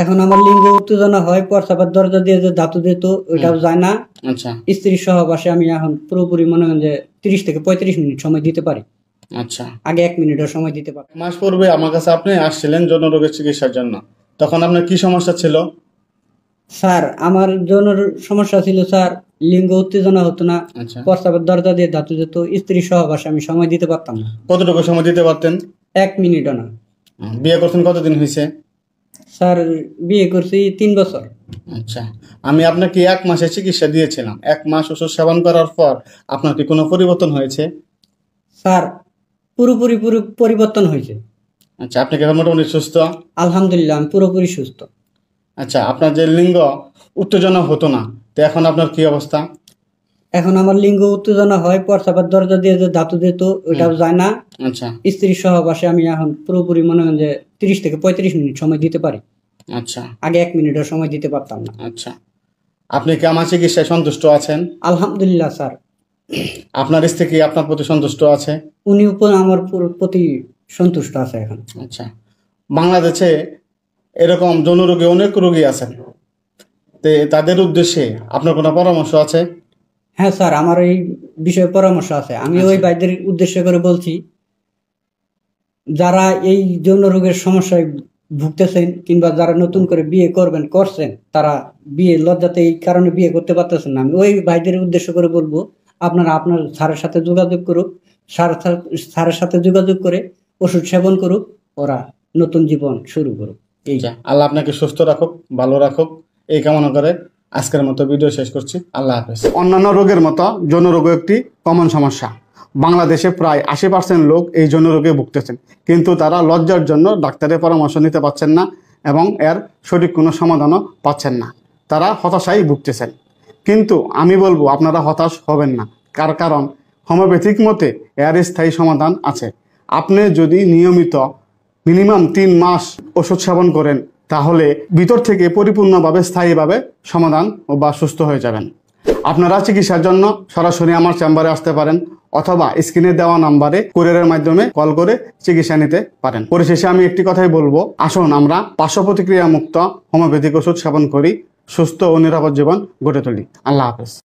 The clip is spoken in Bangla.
এখন আমার লিঙ্গ উত্তেজনা হয়, প্রস্রাবের দরজা দিয়ে যে ধাতু দিত ওইটাও যায় না। আচ্ছা, স্ত্রীর সহবাসে আমি এখন পুরোপুরি মনে হয় যে 30 থেকে 35 মিনিট সময় দিতে পারি। আচ্ছা। আগে 1 মিনিটও সময় দিতে পারি। মাস পূর্বে আমার কাছে আপনি আসছিলেন যৌন রোগের চিকিৎসার জন্য। তখন আপনার কি সমস্যা ছিল? স্যার আমার যৌন সমস্যা ছিল স্যার, লিঙ্গ উত্তেজনা হতো না, আচ্ছা, প্রস্রাবের দরজা দিয়ে ধাতু যেত, স্ত্রীর সহবাসে আমি সময় দিতে পারতাম না। কতটুকু সময় দিতে পারতেন? 1 মিনিটও না। বিয়ে করছেন কতদিন হয়েছে? স্যার বিয়ে করছি 3 বছর। আচ্ছা, আমি আপনাকে 1 মাসের চিকিৎসা দিয়েছিলাম। 1 মাস ওষুধ সেবন করার পর আপনার কি কোনো পরিবর্তন হয়েছে? স্যার পুরোপুরি পরিবর্তন হয়েছে। আচ্ছা, আপনি কি এখন মোটামুটি সুস্থ? আলহামদুলিল্লাহ আমি পুরোপুরি সুস্থ। আচ্ছা, আপনার যে লিঙ্গ উত্তেজনা হতো না, তো এখন আপনার কি অবস্থা? এখন আমার লিঙ্গ উত্তেজনা হয়, প্রস্রাবের দরজা দিয়ে যে ধাতু দিত ওইটাও যায় না। আচ্ছা, স্ত্রীর সহবাসে আমি এখন পুরোপুরি মনে হয় যে 30 থেকে 35 মিনিট সময় দিতে পারি। আচ্ছা, আগে 1 মিনিটও সময় দিতে পারতাম না। আচ্ছা। আপনি কি আমার চিকিৎসায় সন্তুষ্ট আছেন? আলহামদুলিল্লাহ স্যার। আপনার স্ত্রী কি আপনার প্রতি সন্তুষ্ট আছে? উনি উপর আমার প্রতি সন্তুষ্ট আছে এখন। আচ্ছা, বাংলাদেশে এরকম যৌন রোগী অনেক রোগী আছেন, তাদের উদ্দেশ্যে আপনার কোনো পরামর্শ আছে? হ্যাঁ স্যার, আমার এই বিষয়ে পরামর্শ আছে। আমি ওই ভাইদের উদ্দেশ্য করে বলছি, যারা এই যৌন রোগের সমস্যায় ভুগতেছেন কিংবা যারা নতুন করে বিয়ে করছেন, তারা বিয়ে লজ্জাতে এই কারণে বিয়ে করতে পারতেছেন না। আমি ওই ভাইদের উদ্দেশ্য করে বলবো, আপনারা আপনার স্যারের সাথে যোগাযোগ করুক, স্যারের সাথে যোগাযোগ করে ওষুধ সেবন করুক, ওরা নতুন জীবন শুরু করুক। এই আল্লাহ আপনাকে সুস্থ রাখুক, ভালো রাখুক, এই কামনা করে আজকের মতো ভিডিও শেষ করছি। আল্লাহ হাফেজ। অন্যান্য রোগের মতো যৌন রোগ একটি কমন সমস্যা। বাংলাদেশে প্রায় 80% লোক এই যৌন রোগে ভুগতেছেন, কিন্তু তারা লজ্জার জন্য ডাক্তারের পরামর্শ নিতে পারছেন না এবং এর সঠিক কোনো সমাধানও পাচ্ছেন না। তারা হতাশায় ভুগতেছেন। কিন্তু আমি বলবো আপনারা হতাশ হবেন না, কারণ হোমিওপ্যাথিক মতে এর স্থায়ী সমাধান আছে। আপনি যদি নিয়মিত মিনিমাম 3 মাস ওষুধ সেবন করেন, তাহলে ভিতর থেকে পরিপূর্ণভাবে স্থায়ীভাবে সমাধান বা সুস্থ হয়ে যাবেন। আপনারা চিকিৎসার জন্য সরাসরি আমার চেম্বারে আসতে পারেন, অথবা স্ক্রিনে দেওয়া নাম্বারে কুরিয়ারের মাধ্যমে কল করে চিকিৎসা নিতে পারেন। পরিশেষে আমি একটি কথাই বলবো, আসুন আমরা পার্শ্ব প্রতিক্রিয়া মুক্ত হোমিওপ্যাথিক ওষুধ সেবন করি, সুস্থ ও নিরাপদ জীবন গড়ে তুলি। আল্লাহ হাফেজ।